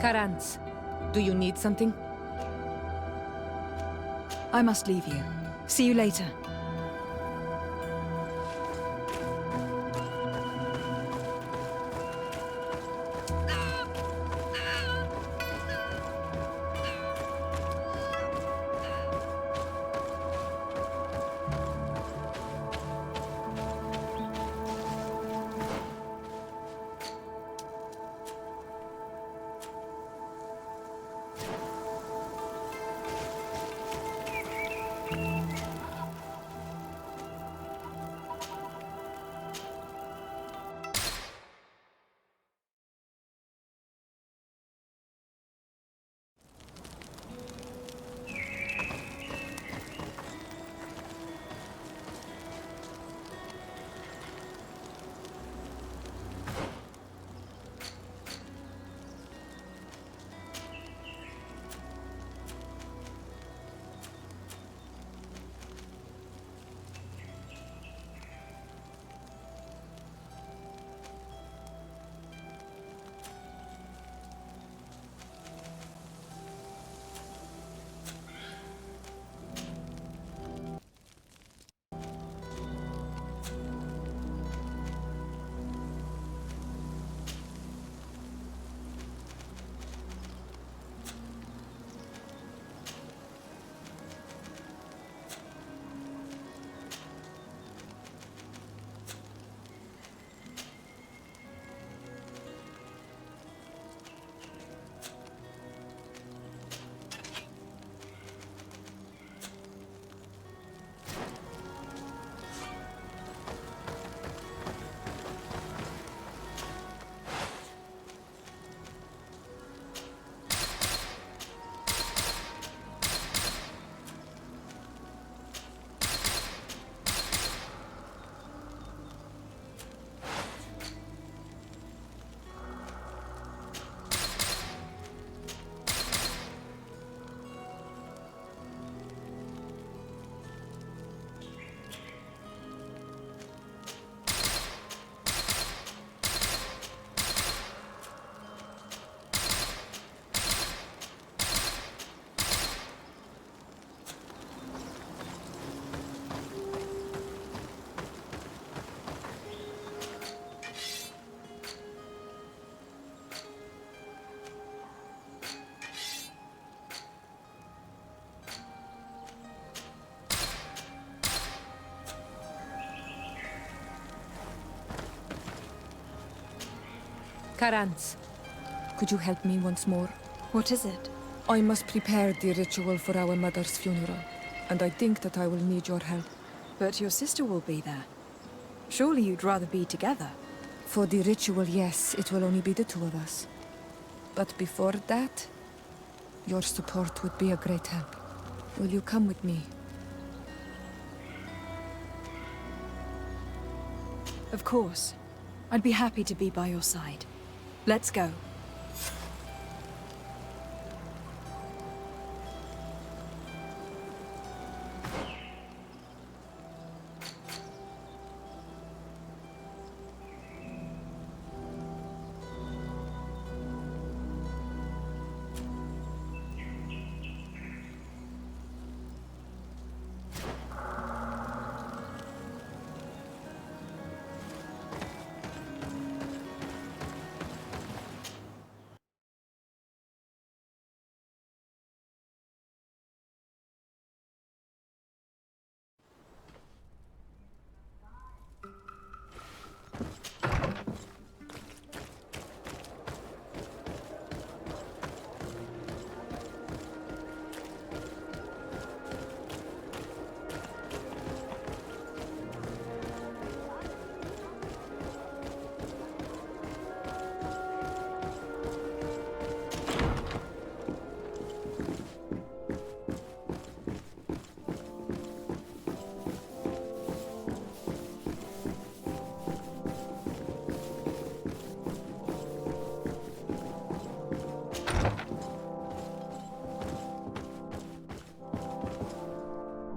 Karans, do you need something? I must leave you. See you later. Karans, could you help me once more? What is it? I must prepare the ritual for our mother's funeral, and I think that I will need your help. But your sister will be there. Surely you'd rather be together. For the ritual, yes, it will only be the two of us. But before that, your support would be a great help. Will you come with me? Of course. I'd be happy to be by your side. Let's go.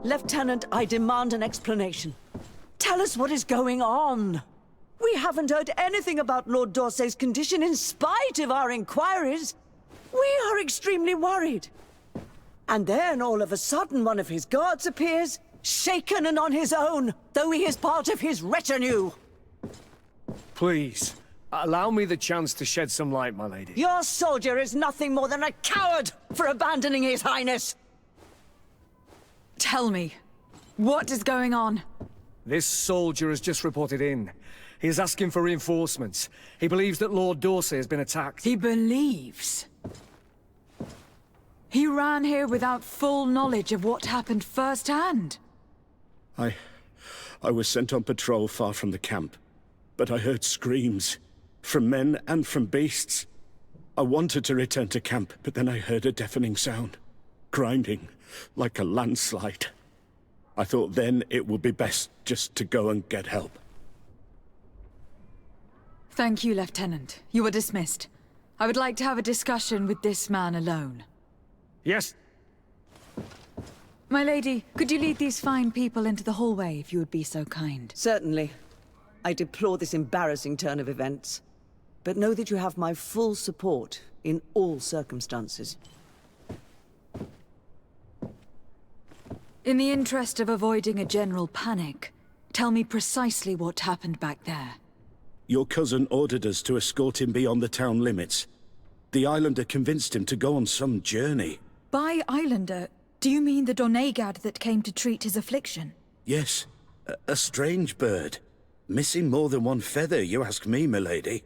Lieutenant, I demand an explanation. Tell us what is going on. We haven't heard anything about Lord d'Orsay's condition in spite of our inquiries. We are extremely worried. And then all of a sudden one of his guards appears, shaken and on his own, though he is part of his retinue. Please, allow me the chance to shed some light, my lady. Your soldier is nothing more than a coward for abandoning his highness. Tell me, what is going on? This soldier has just reported in. He is asking for reinforcements. He believes that Lord d'Orsay has been attacked. He believes? He ran here without full knowledge of what happened firsthand. I was sent on patrol far from the camp, but I heard screams, from men and from beasts. I wanted to return to camp, but then I heard a deafening sound, grinding, like a landslide. I thought then it would be best just to go and get help. Thank you, Lieutenant. You are dismissed. I would like to have a discussion with this man alone. Yes? My lady, could you lead these fine people into the hallway, if you would be so kind? Certainly. I deplore this embarrassing turn of events. But know that you have my full support in all circumstances. In the interest of avoiding a general panic, tell me precisely what happened back there. Your cousin ordered us to escort him beyond the town limits. The islander convinced him to go on some journey. By islander, do you mean the Donegad that came to treat his affliction? Yes, a strange bird. Missing more than one feather, you ask me, milady.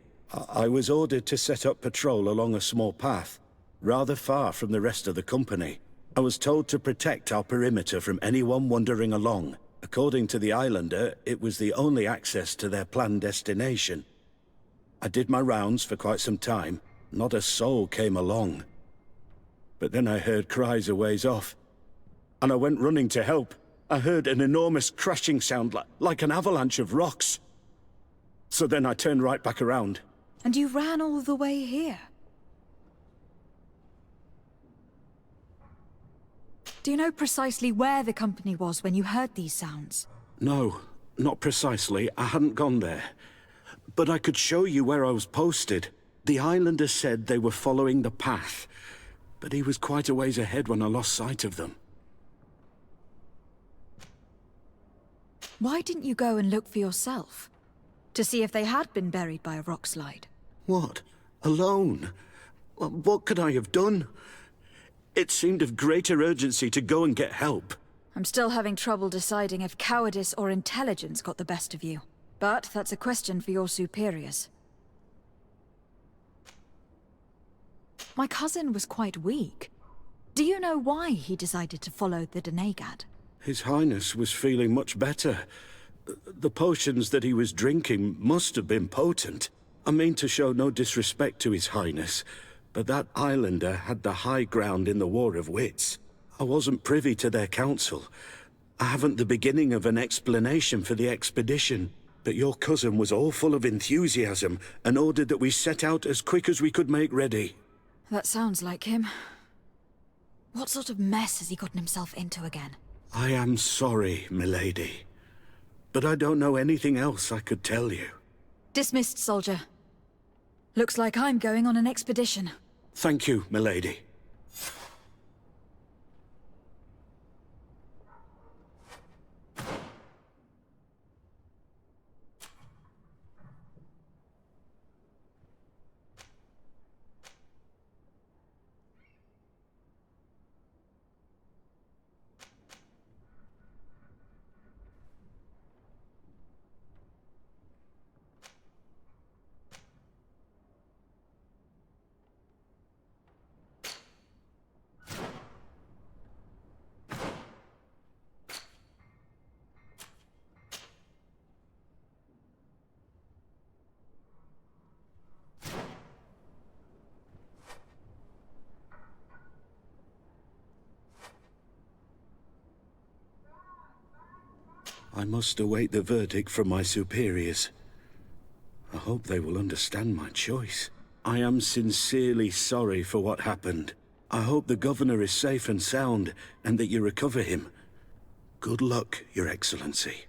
I was ordered to set up patrol along a small path, rather far from the rest of the company. I was told to protect our perimeter from anyone wandering along. According to the islander, it was the only access to their planned destination. I did my rounds for quite some time. Not a soul came along. But then I heard cries a ways off, and I went running to help. I heard an enormous crashing sound like an avalanche of rocks. So then I turned right back around. And you ran all the way here? Do you know precisely where the company was when you heard these sounds? No, not precisely. I hadn't gone there. But I could show you where I was posted. The islander said they were following the path, but he was quite a ways ahead when I lost sight of them. Why didn't you go and look for yourself? To see if they had been buried by a rock slide? What? Alone? What could I have done? It seemed of greater urgency to go and get help. I'm still having trouble deciding if cowardice or intelligence got the best of you. But that's a question for your superiors. My cousin was quite weak. Do you know why he decided to follow the Donegad? His Highness was feeling much better. The potions that he was drinking must have been potent. I mean to show no disrespect to His Highness, but that islander had the high ground in the War of Wits. I wasn't privy to their counsel. I haven't the beginning of an explanation for the expedition, but your cousin was all full of enthusiasm and ordered that we set out as quick as we could make ready. That sounds like him. What sort of mess has he gotten himself into again? I am sorry, milady, but I don't know anything else I could tell you. Dismissed, soldier. Looks like I'm going on an expedition. Thank you, milady. I must await the verdict from my superiors. I hope they will understand my choice. I am sincerely sorry for what happened. I hope the governor is safe and sound, and that you recover him. Good luck, Your Excellency.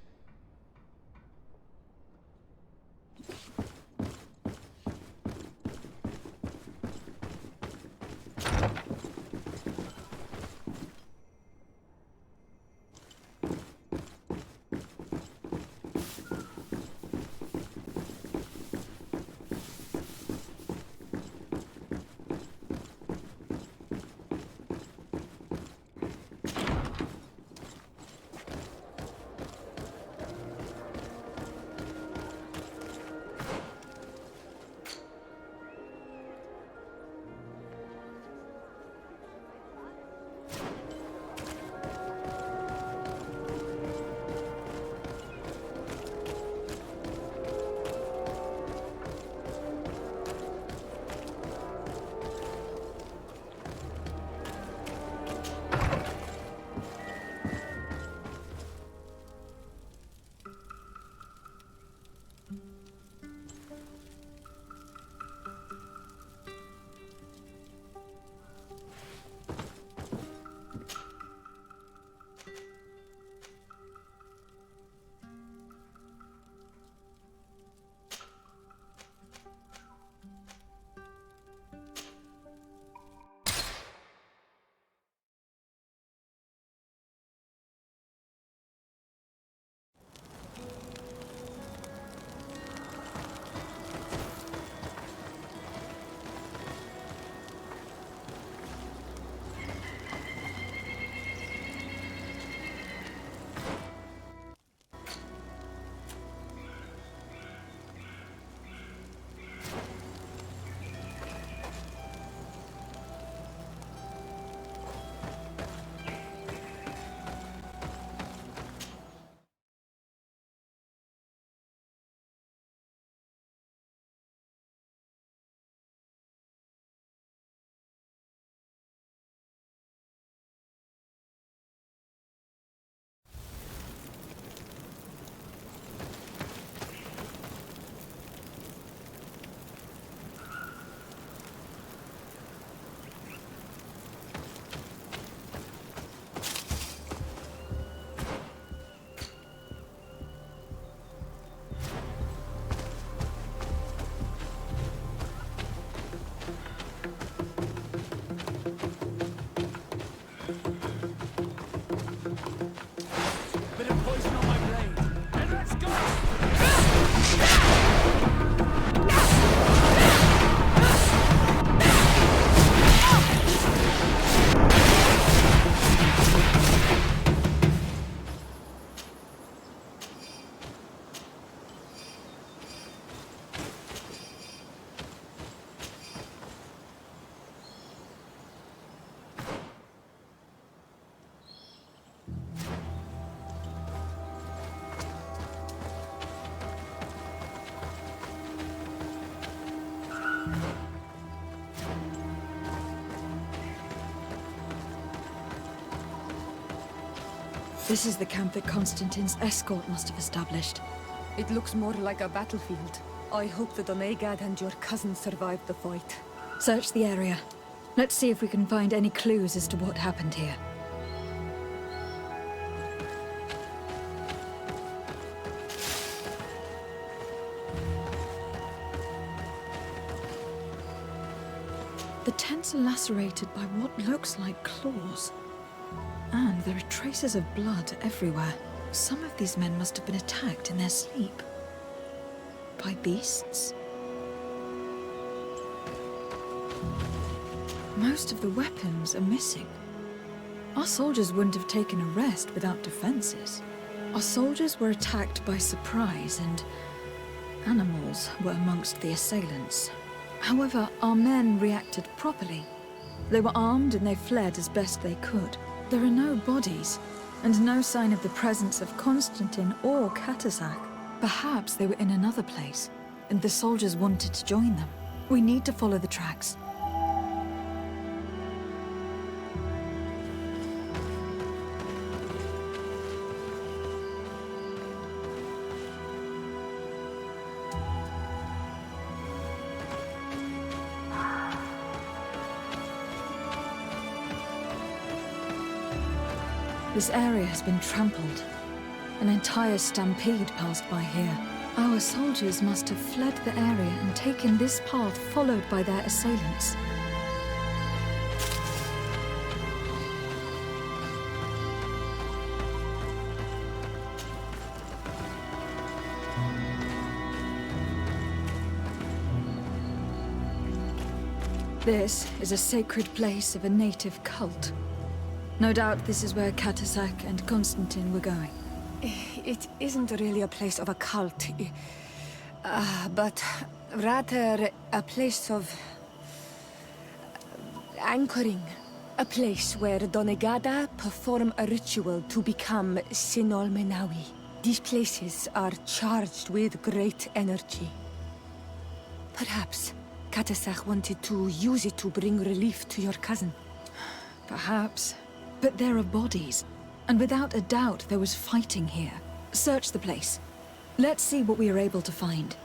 This is the camp that Constantin's escort must have established. It looks more like a battlefield. I hope that Onegad and your cousin survived the fight. Search the area. Let's see if we can find any clues as to what happened here. The tents are lacerated by what looks like claws. And there are traces of blood everywhere. Some of these men must have been attacked in their sleep. By beasts? Most of the weapons are missing. Our soldiers wouldn't have taken a rest without defenses. Our soldiers were attacked by surprise, and animals were amongst the assailants. However, our men reacted properly. They were armed and they fled as best they could. There are no bodies, and no sign of the presence of Constantin or Katasak. Perhaps they were in another place, and the soldiers wanted to join them. We need to follow the tracks. The This area has been trampled. An entire stampede passed by here. Our soldiers must have fled the area and taken this path followed by their assailants. This is a sacred place of a native cult. No doubt this is where Katasak and Constantin were going. It isn't really a place of a cult, but rather a place of anchoring. A place where Donegada perform a ritual to become Sinol Menawi. These places are charged with great energy. Perhaps Katasak wanted to use it to bring relief to your cousin. Perhaps. But there are bodies. And without a doubt, there was fighting here. Search the place. Let's see what we are able to find.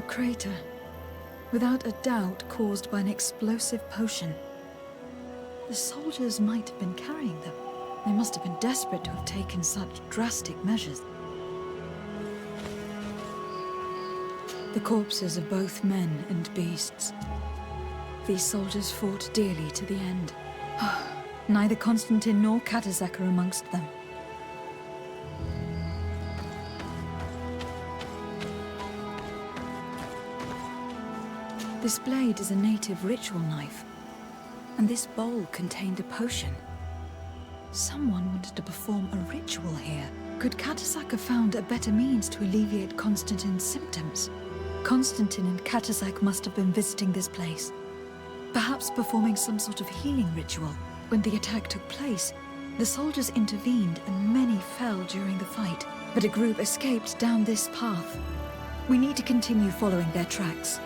Crater, without a doubt caused by an explosive potion. The soldiers might have been carrying them. They must have been desperate to have taken such drastic measures. The corpses of both men and beasts. These soldiers fought dearly to the end. Neither Constantin nor Katasak are amongst them. This blade is a native ritual knife, and this bowl contained a potion. Someone wanted to perform a ritual here. Could Katasak have found a better means to alleviate Constantin's symptoms? Constantin and Katasak must have been visiting this place, perhaps performing some sort of healing ritual. When the attack took place, the soldiers intervened and many fell during the fight, but a group escaped down this path. We need to continue following their tracks.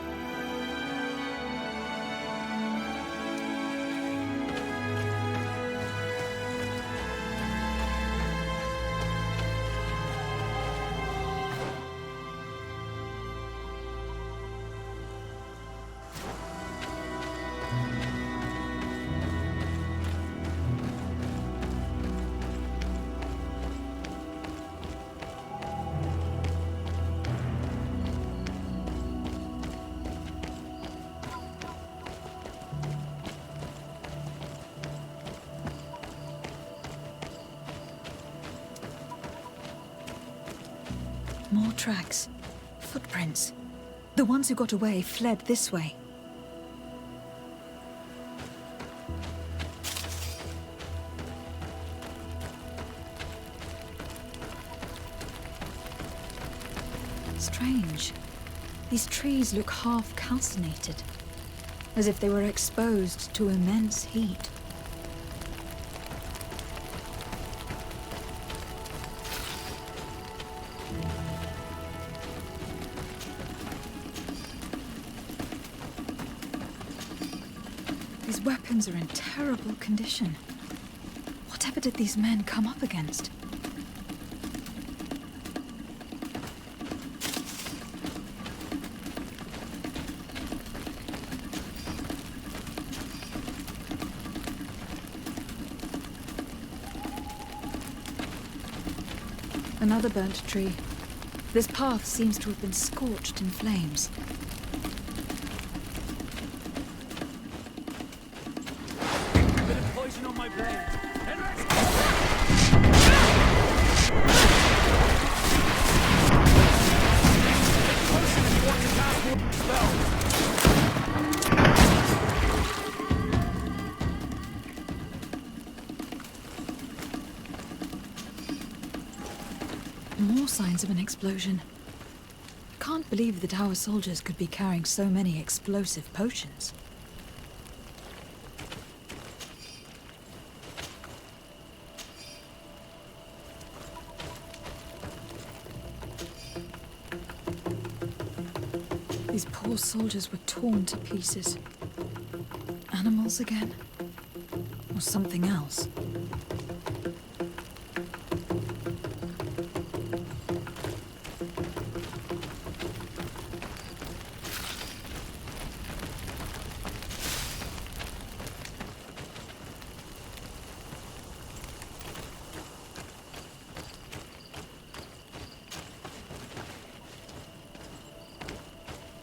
More tracks. Footprints. The ones who got away fled this way. Strange. These trees look half calcinated, as if they were exposed to immense heat. These weapons are in terrible condition. Whatever did these men come up against? Another burnt tree. This path seems to have been scorched in flames. Bit of poison on my blade. More signs of an explosion. I can't believe that our soldiers could be carrying so many explosive potions. poor soldiers were torn to pieces. Animals again? Or something else?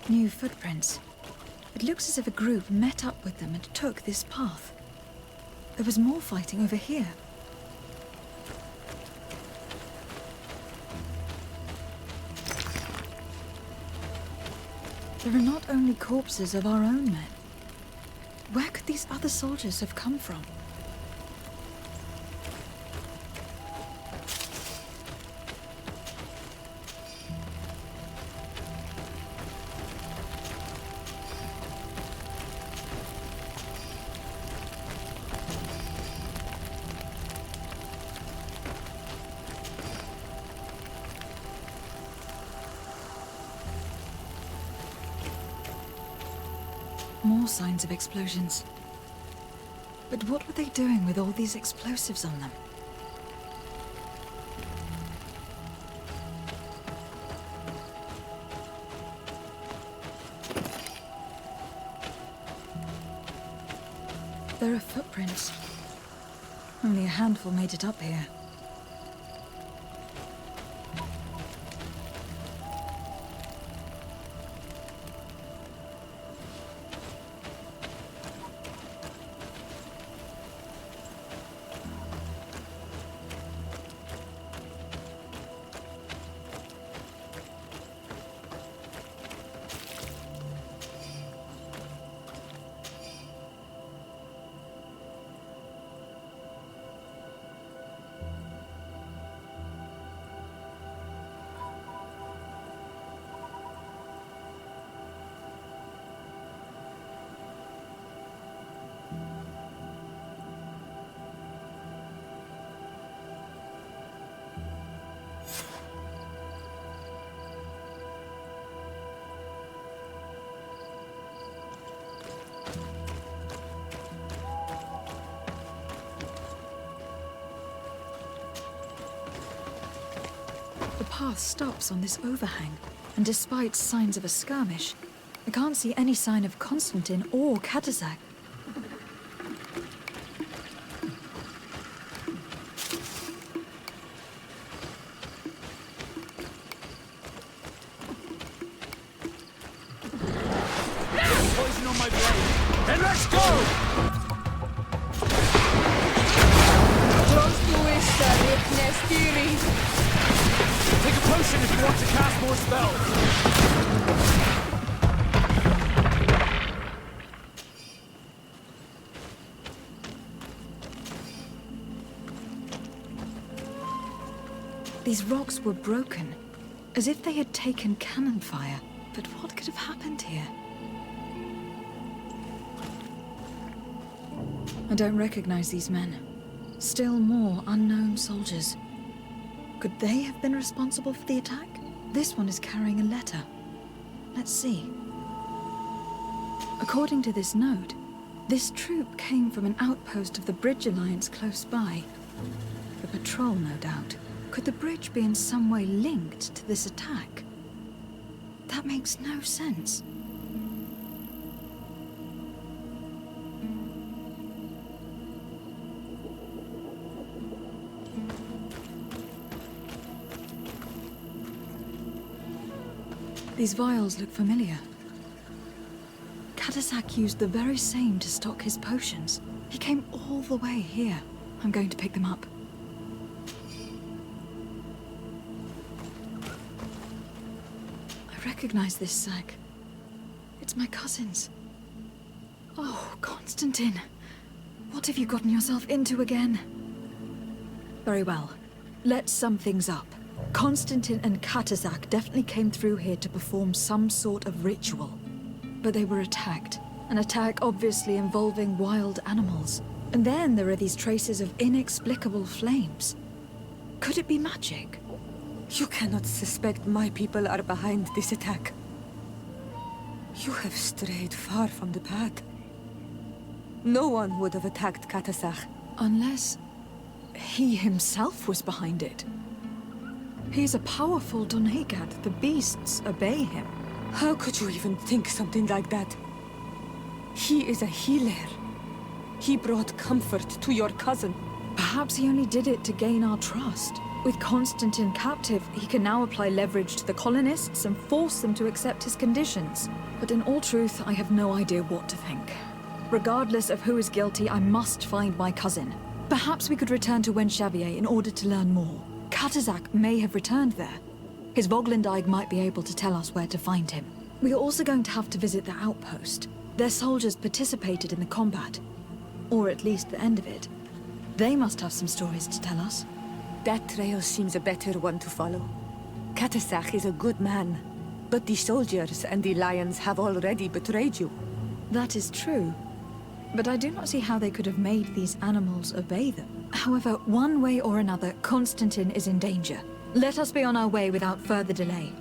New footprints. It looks as if a group met up with them and took this path. There was more fighting over here. There are not only corpses of our own men. Where could these other soldiers have come from? More signs of explosions. But what were they doing with all these explosives on them? There are footprints. Only a handful made it up here. The path stops on this overhang, and despite signs of a skirmish, I can't see any sign of Constantin or Katazak. Poison on my blade. Then let's go! Close to Ista, Nestiri. Take a potion if you want to cast more spells. These rocks were broken, as if they had taken cannon fire. But what could have happened here? I don't recognize these men. Still more unknown soldiers. Could they have been responsible for the attack? This one is carrying a letter. Let's see. According to this note, this troop came from an outpost of the Bridge Alliance close by. The patrol, no doubt. Could the bridge be in some way linked to this attack? That makes no sense. These vials look familiar. Katazak used the very same to stock his potions. He came all the way here. I'm going to pick them up. I recognize this sack. It's my cousin's. Oh, Constantin. What have you gotten yourself into again? Very well. Let's sum things up. Constantin and Katazak definitely came through here to perform some sort of ritual. But they were attacked. An attack obviously involving wild animals. And then there are these traces of inexplicable flames. Could it be magic? You cannot suspect my people are behind this attack. You have strayed far from the path. No one would have attacked Katasach. Unless he himself was behind it. He's a powerful Donegad. The beasts obey him. How could you even think something like that? He is a healer. He brought comfort to your cousin. Perhaps he only did it to gain our trust. With Constantin captive, he can now apply leverage to the colonists and force them to accept his conditions. But in all truth, I have no idea what to think. Regardless of who is guilty, I must find my cousin. Perhaps we could return to Wenxavier in order to learn more. Katazak may have returned there. His Voglendyke might be able to tell us where to find him. We are also going to have to visit the outpost. Their soldiers participated in the combat. Or at least the end of it. They must have some stories to tell us. That trail seems a better one to follow. Katasach is a good man, but the soldiers and the lions have already betrayed you. That is true. But I do not see how they could have made these animals obey them. However, one way or another, Constantin is in danger. Let us be on our way without further delay.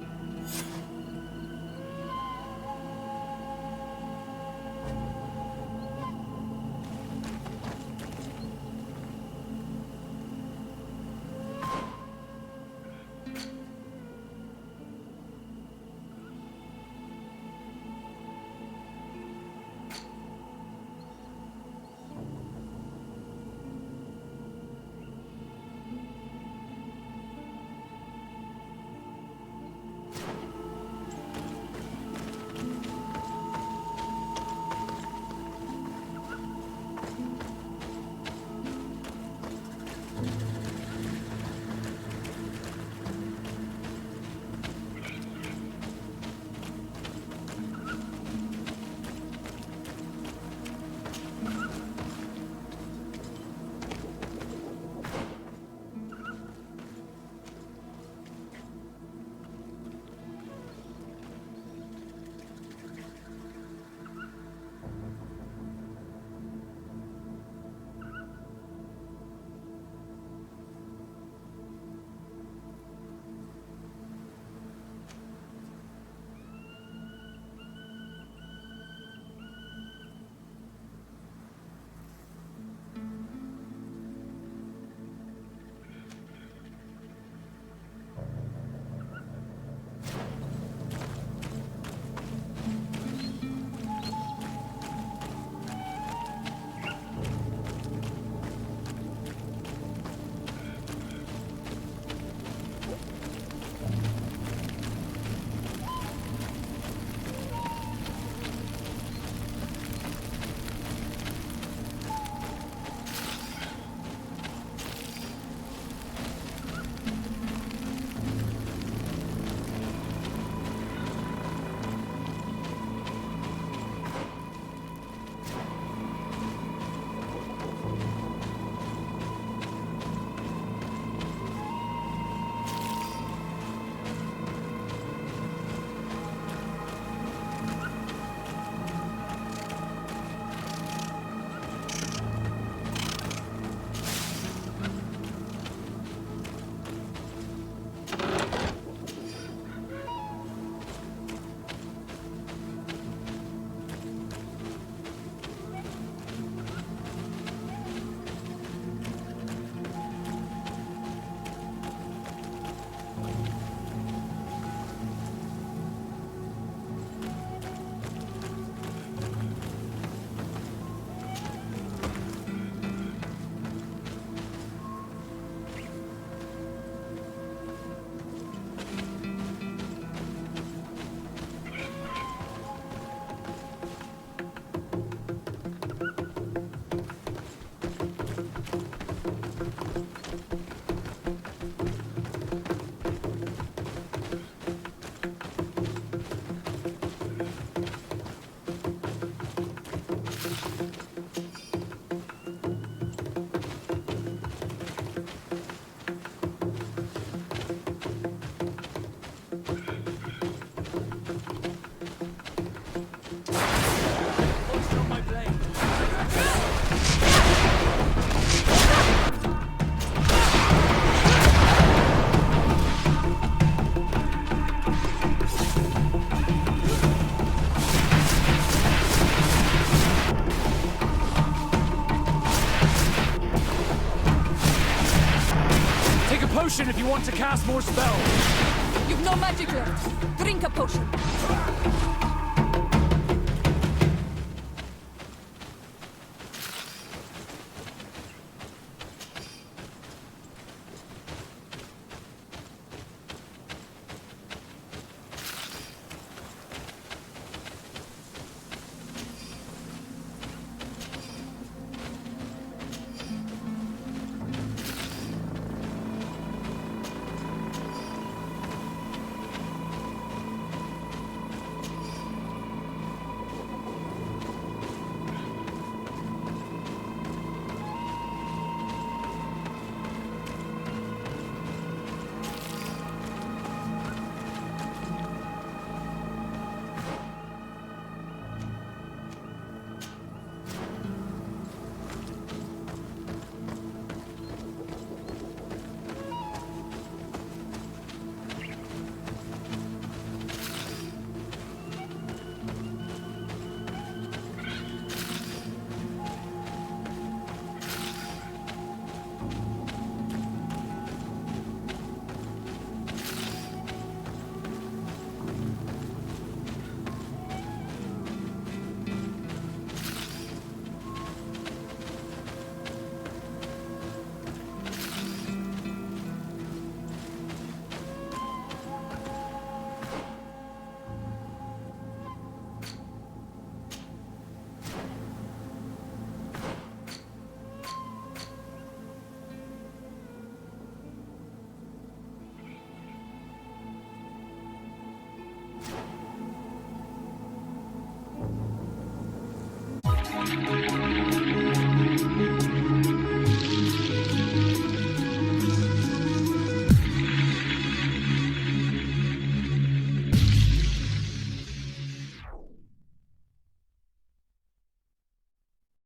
potion if you want to cast more spells. You've no magic left. Drink a potion.